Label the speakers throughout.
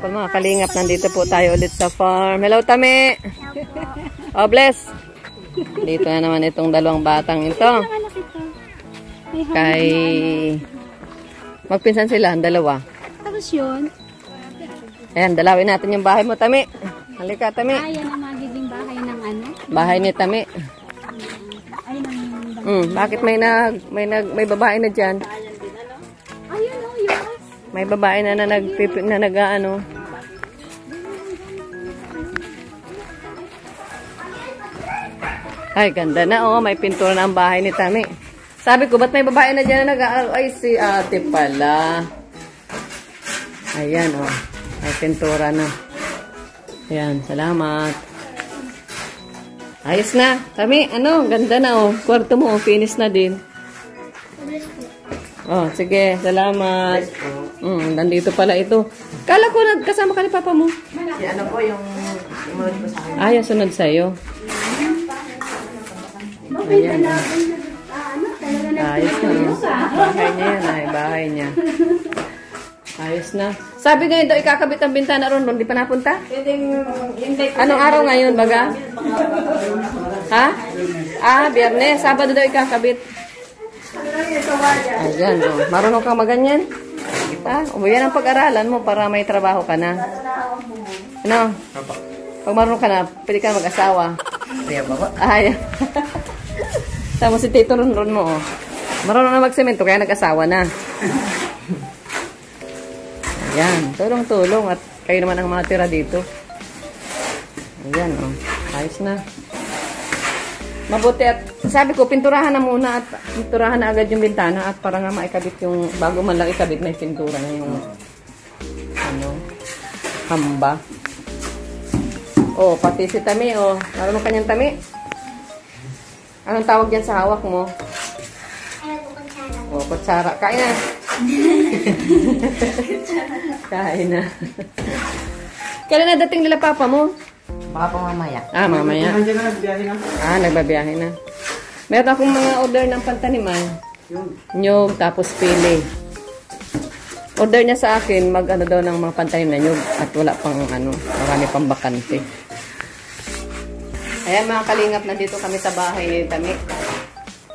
Speaker 1: So mga kalingap, nandito po tayo ulit sa farm. Hello, Tami! Oh, bless! Dito na naman itong dalawang batang ito. Kay... Magpinsan sila, ang dalawa.
Speaker 2: Tapos yun?
Speaker 1: Ayan, dalawin natin yung bahay mo, Tami. Halika, Tami.
Speaker 2: Ayan ang magiging bahay ng ano?
Speaker 1: Bahay ni Tami.
Speaker 2: Ay,
Speaker 1: Bakit may babae na dyan?
Speaker 2: ayun o, yes.
Speaker 1: May babae na nag-ano. Ay, ganda na oh. May pintura na ang bahay ni Tami. Sabi ko, ba't may babae na dyan na nag-aaral? Ay, si ate pala. Ayan oh. May pintura na. Ayan, salamat. Ayos na. Tami, ano? Ganda na oh. Kwarto mo oh. Finish na din. Oh, sige. Salamat. Nandito pala ito. Kala ko nagkasama ka ni Papa mo.
Speaker 3: Si ano po yung sumunod po sa akin.
Speaker 1: Ay, yung sunod sa'yo. Ayan. Ayos na. Bahay niya yan. Ay, bahay niya. Ayos na. Sabi ngayon daw, ikakabit ang bintana ron. Di pa napunta? Anong araw ngayon, baga? Ha? Biyernes. Sabado daw ikakabit. Ayan, oh. Marunong kang maganyan? Ha? Yan ang pag-aralan mo para may trabaho ka na. Ano? Pag marunong ka na, pwede ka mag-asawa.
Speaker 3: Kaya ba ba?
Speaker 1: Ay. Tama si Tito Ron mo, oh. Marunong na magsemento, kaya nag-asawa na. Ayan, tulong-tulong. At kayo naman ang mga tira dito. Ayan, oh. Ayos na. Mabuti at sabi ko, pinturahan na muna at pinturahan na agad yung bintana at para nga maikabit yung, bago man lang ikabit, may pintura na yung ano, hamba. Oh, pati si Tami, oh. Marunong kanyang Tami? Anong tawag yan sa hawak mo? Oh, kutsara. Kain na. Kain na. Kailan na dating nila Papa mo?
Speaker 3: Baka po mamaya.
Speaker 1: Mamaya. Nagbabiyahe na. Meron akong mga order ng pantaniman. Nyug, tapos pili. Order niya sa akin, mag-ano daw ng mga pantanim na nyug. At wala pang ano, marami pang bakante. Ayan mga kalingap, nandito kami sa bahay ni Tami.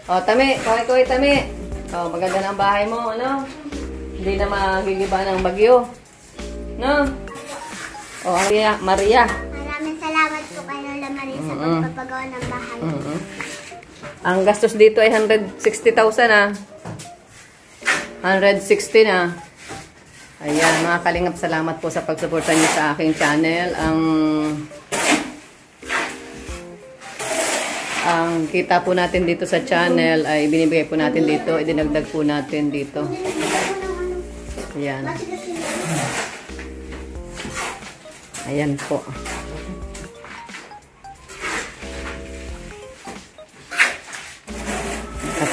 Speaker 1: O, Tami, kaway-kaway Tami. O, maganda na ang bahay mo, ano? Hindi na magigiba ng bagyo. No? O, Maria.
Speaker 2: Maraming salamat po kay Lola Maria sa pagpapagawa ng bahay.
Speaker 1: Ang gastos dito ay 160,000 na. 160 na. Ayan, mga kalingap, salamat po sa pagsuporta niyo sa aking channel. Ang kita po natin dito sa channel ay binibigay po natin dito, idinagdag po natin dito. Ayan. Ayan po.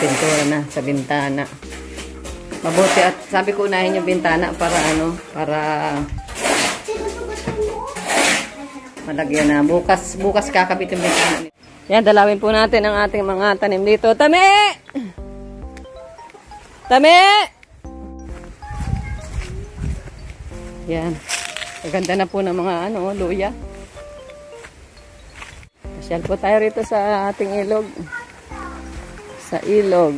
Speaker 1: Pintura na sa bintana. Mabuti at sabi ko unahin yung bintana para ano, para malagyan na. Bukas kakabit yung bintana. Yan, dalawin po natin ang ating mga tanim dito. Tami! Tami! Yan. Maganda na po ng mga ano, luya. Pasyal po tayo rito sa ating ilog. Sa ilog.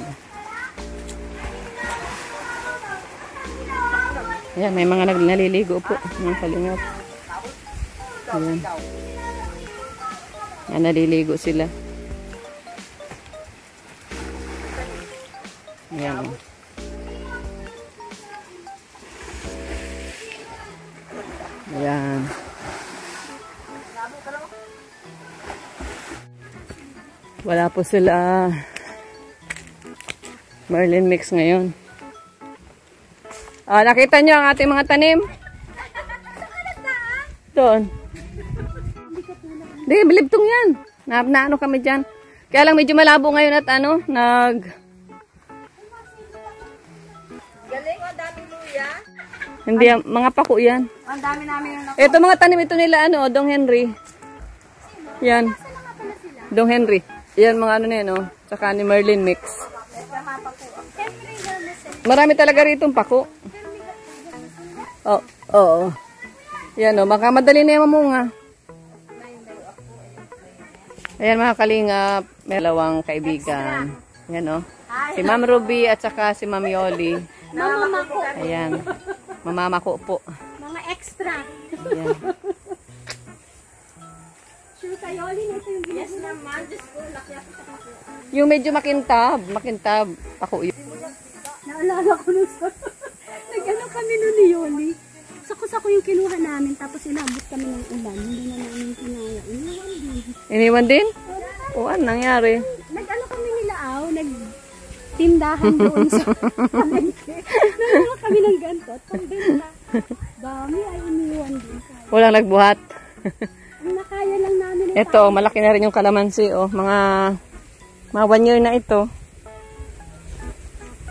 Speaker 1: Ayan, may mga naliligo po. Mga kalingap. Ayan. Ayan, naliligo sila. Ayan. Ayan. Wala po sila Merlin mix ngayon. Nakita nyo ang ating mga tanim? Doon. Hindi, bilibtong yan. Naano kami dyan. Kaya lang medyo malabo ngayon at ano,
Speaker 2: Galing, ang dami luya.
Speaker 1: Hindi, mga pako yan.
Speaker 2: Ang dami namin yung
Speaker 1: Ito mga tanim ito nila, ano, Dong Henry. Yan. Dong Henry. Yan mga ano na yan, oh. Saka ni Merlin mix. Marami talaga rito pako. Oo. Yan o, baka madali na yung mamunga. Ayan mga kalingap, may dalawang kaibigan. Yan o. Si Ma'am Ruby at saka si Ma'am Yoli.
Speaker 2: Mamamako.
Speaker 1: Ayan. Mamamako po.
Speaker 2: Mga extra.
Speaker 1: Ayan.
Speaker 2: Sure kayo, Oli, ito yung yes naman. Diyos ko, laki ako sa kapo.
Speaker 1: Yung medyo makintab. Ako yun.
Speaker 2: Naalala ko nun sa... Nag-ano kami nun ni Yoli. Sako-sako yung kinuha namin, tapos inabot kami ng ulan. Hindi na namin kinaya. Iniwan din.
Speaker 1: Iniwan din? O, ano nangyari?
Speaker 2: Nag-ano kami nila, tindahan doon sa palengke. Nagawa kami ng ganto. Pambenta. Dami ay iniwan din.
Speaker 1: Walang nagbuhat.
Speaker 2: Ang nakaya lang namin.
Speaker 1: Ito, malaki na rin yung kalamansi. Oh. Mga 1 year na ito.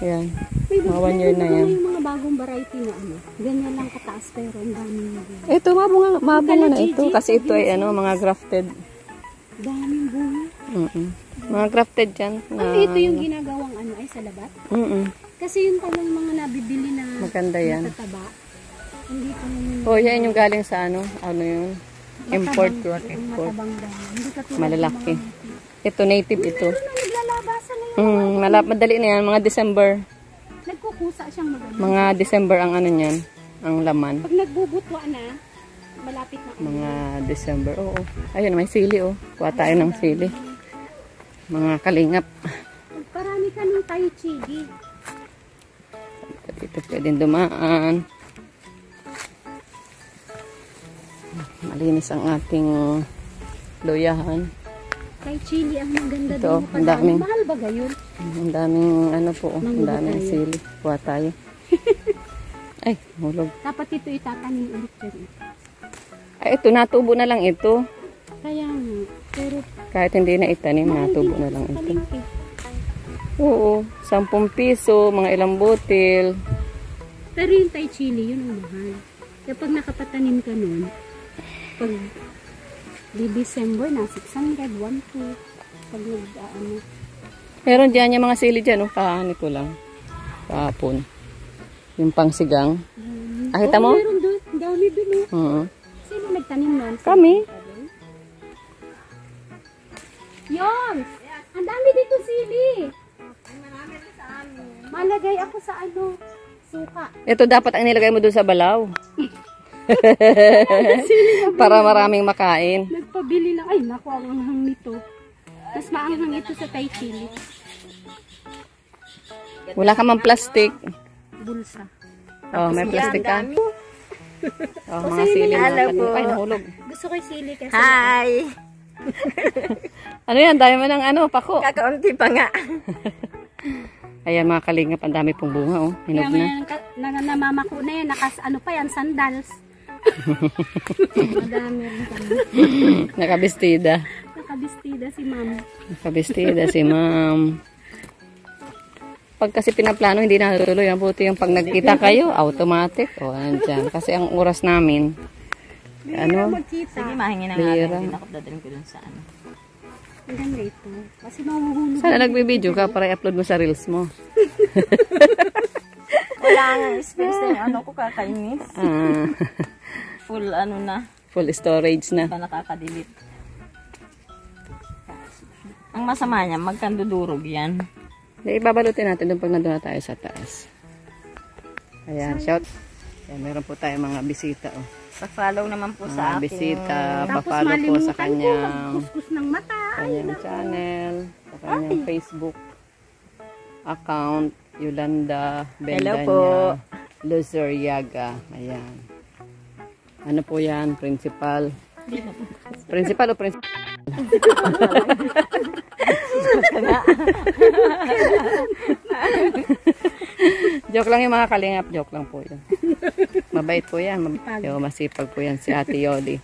Speaker 1: Ayan. Mga 1 year na yan.
Speaker 2: Yung mga bagong variety na ano. Ganyan lang kataas pero ang daming bunga.
Speaker 1: Ito, mabunga na ito. Kasi ito ay mga grafted.
Speaker 2: Daming bunga.
Speaker 1: Mga grafted yan.
Speaker 2: Ito yung ginagawang ay sa labat? Kasi yun palang mga nabibili na
Speaker 1: maganda yan.
Speaker 2: matataba. Hindi pa yung...
Speaker 1: Oh, yan yung galing sa ano yun? Import.
Speaker 2: Matabang dami. Hindi katulad
Speaker 1: Malalaki. Ito, native ito.
Speaker 2: Meron na naglalabasan na yun.
Speaker 1: Madali na yan. Mga December.
Speaker 2: Nagkukusa siyang maganda.
Speaker 1: Mga December ang ano niyan. Ang laman.
Speaker 2: Pag nagbubutwa na, malapit na.
Speaker 1: Mga December. Oo. Ayun, may sili oh. Kuha tayo ng sili. Mga kalingap.
Speaker 2: Parami ka ng tayo chigi.
Speaker 1: Dito pwedeng dumaan. Malinis ang ating luyahan.
Speaker 2: Kay chili ang maganda
Speaker 1: ito,
Speaker 2: doon.
Speaker 1: ang daming,
Speaker 2: mahal ba gayon?
Speaker 1: ang daming ang daming sili. Kuha tayo. Ay, hulog.
Speaker 2: Dapat ito itatanim ulit dyan.
Speaker 1: Ay, ito, natubo na lang ito.
Speaker 2: Kaya pero
Speaker 1: kahit hindi na itanim, natubo na lang ito. Oo, 10 piso, mga ilang butil.
Speaker 2: Pero yung Thai chili, yun ang mahal. Kapag nakapatanim ka nun, pag di December na, 600, 1,200. Pag nag-ano.
Speaker 1: Meron dyan yung mga sili dyan, nito lang. Kahapon. Yung pangsigang. Kita mo?
Speaker 2: Meron doon. Dami doon. Sino nagtanim nun?
Speaker 1: Kami.
Speaker 2: Yon! Ang dami dito sili. Malagay ako sa suka.
Speaker 1: Ito dapat ang nilagay mo doon sa balaw. Para maraming makain.
Speaker 2: Nagpabili lang. Ay, naku, ang anghang nito. Mas maanghang ito sa Thai chili.
Speaker 1: Wala ka mang plastic.
Speaker 2: Bulsa.
Speaker 1: Oh, may plastic ka. Oh, mga sili. Ay, nahulog.
Speaker 2: Gusto ko yung sili kasi.
Speaker 3: Hi!
Speaker 1: Ano yan? Dami mo ng pako.
Speaker 3: Kakaunti pa nga.
Speaker 1: Ayan mga kalingap, ang dami pong bunga oh. Hinog na.
Speaker 2: Namamako na yan. Pa yan, sandals. Madami rin kami.
Speaker 1: Nakabistida.
Speaker 2: Nakabistida si ma'am.
Speaker 1: Nakabistida si ma'am. Pag kasi pinaplano, hindi natutuloy. Ang buti yung pag nagkita kayo, automatic. O, andyan. Kasi ang oras namin,
Speaker 3: Sige, mahingi na nga lang. Hindi nakapdadaling ko dun sa
Speaker 2: Ang ganda ito. Kasi mahuhulog.
Speaker 1: Sana nagbibideo ka para i-upload mo sa reels mo.
Speaker 3: Wala nga space na ko kakainis. Full na.
Speaker 1: Full storage na.
Speaker 3: Ba nakaka-delete. Ang masama niya, magkandudurog yan.
Speaker 1: Ibabalutin natin doon pag nandun na tayo sa taas. Ayan, shout. Ayan, meron po tayong mga bisita. Oh.
Speaker 3: Pa-follow naman po sa akin.
Speaker 1: Bisita, pa-follow po sa kanyang
Speaker 2: ng mata.
Speaker 1: Channel, sa kanyang Facebook account, Yolanda Bendanya.
Speaker 3: Hello po.
Speaker 1: Luzuriaga. Ayan. Ano po yan? Principal. Principal o principal? Joke lang yung mga kalingap. Joke lang po yan. Mabait po yan. Masipag po yan si Ate Yoli.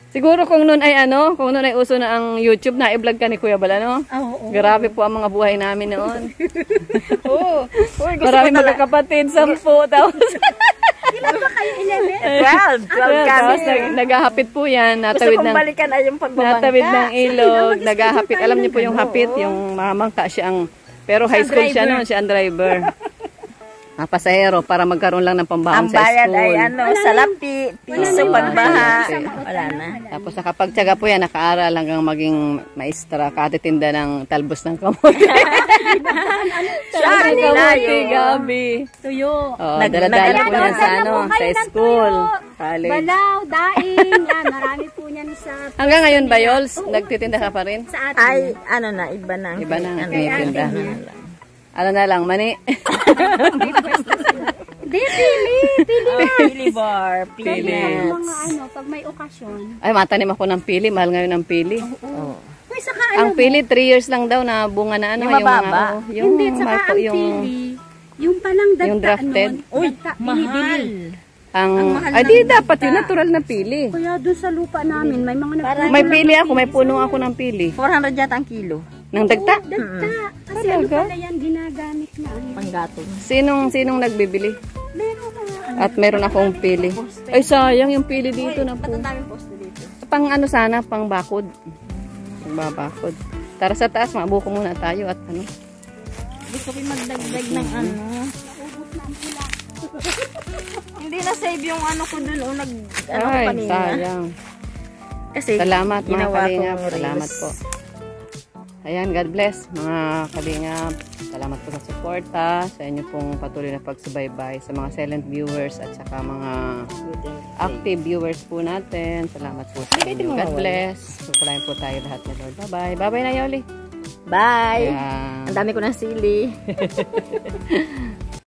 Speaker 1: Siguro kung noon ay kung noon ay uso na ang YouTube, na i-vlog ka ni Kuya Bala, no?
Speaker 2: Oo.
Speaker 1: Grabe po ang mga buhay namin noon.
Speaker 3: Oo.
Speaker 1: Marami magkakapatid, 10 tapos.
Speaker 2: Ilan ba kayo?
Speaker 3: 12 kami.
Speaker 1: Naghahapit po yan.
Speaker 3: Gusto kong balikan ay yung pagbabangka.
Speaker 1: Natawid ng ilog. Naghahapit. Alam niyo po yung hapit, yung mamangka siya ang, pero high school siya noon, siya ang driver. Mga pasahero para magkaroon lang ng pambaon
Speaker 3: Ang
Speaker 1: sa
Speaker 3: bayad
Speaker 1: school.
Speaker 3: ay ano, salapi, piso pagbaha. Wala na.
Speaker 1: Tapos nakapagtyaga po yan, nakaaral hanggang maging maestra, katitinda ng talbos ng kamote.
Speaker 3: Sorry,
Speaker 1: Kamote, Gabi.
Speaker 2: Tuyo.
Speaker 1: Oh, dala-dala po yan sa ano, sa school, college.
Speaker 2: Balaw, daing, yan. Marami po niyan sa
Speaker 1: Hanggang ngayon ba, Yols? Nagtitinda ka pa rin?
Speaker 2: sa atin.
Speaker 3: Ay, ano na, iba na.
Speaker 1: Iba na ang
Speaker 3: Ano,
Speaker 1: tinitinda.
Speaker 3: ano na lang.
Speaker 1: Ano na lang, mani?
Speaker 2: Di, pili.
Speaker 3: Pili bar, pili.
Speaker 2: Yung mga ano, pag may okasyon.
Speaker 1: Ay, matanim ako ng pili. Mahal ngayon ang pili.
Speaker 3: Oh.
Speaker 2: Uy, saka
Speaker 1: Ang pili, 3 years lang daw na bunga na ano.
Speaker 3: Yung mababa.
Speaker 1: Mga, yung,
Speaker 2: hindi, saka ang pili. Yung palang dagta
Speaker 1: yung drafted.
Speaker 2: nun.
Speaker 3: Uy,
Speaker 2: dagta,
Speaker 3: mahal.
Speaker 1: Ang ay, di dapat yung natural na pili.
Speaker 2: Kaya doon sa lupa namin, may mga
Speaker 3: Parang-
Speaker 1: May pili ako, may puno ako ng pili.
Speaker 3: 400 yata ang kilo.
Speaker 1: Nang dagta?
Speaker 2: dagta. Kasi ano pala yan, ginagamit na ano.
Speaker 3: Panggatong.
Speaker 1: Sinong nagbibili?
Speaker 2: Meron mga ano.
Speaker 1: At meron akong pili. Ay, sayang yung pili dito na po.
Speaker 3: Ba't ang daming posto dito?
Speaker 1: Pang ano sana, pang bakod. Pang babakod. Tara sa taas, mabuko muna tayo at ano.
Speaker 3: Gusto ko magdagdag ng ano. Hindi na save yung ano ko dun. O nag, ano ko
Speaker 1: Ay,
Speaker 3: kanina.
Speaker 1: sayang.
Speaker 3: Kasi,
Speaker 1: Salamat mga
Speaker 3: ginawa
Speaker 1: kalingap.
Speaker 3: kong
Speaker 1: Salamat
Speaker 3: reels.
Speaker 1: po. Ayan, God bless mga kalingap. Salamat po sa suporta, sa inyo pong patuloy na pagsubaybay, sa mga silent viewers at saka mga active viewers po natin. Salamat po sa inyo. God bless. Pagpalain po tayo lahat ni Lord. Bye-bye. Bye-bye na, Yoli.
Speaker 3: Bye!
Speaker 1: Ayan.
Speaker 3: Ang dami ko ng sili.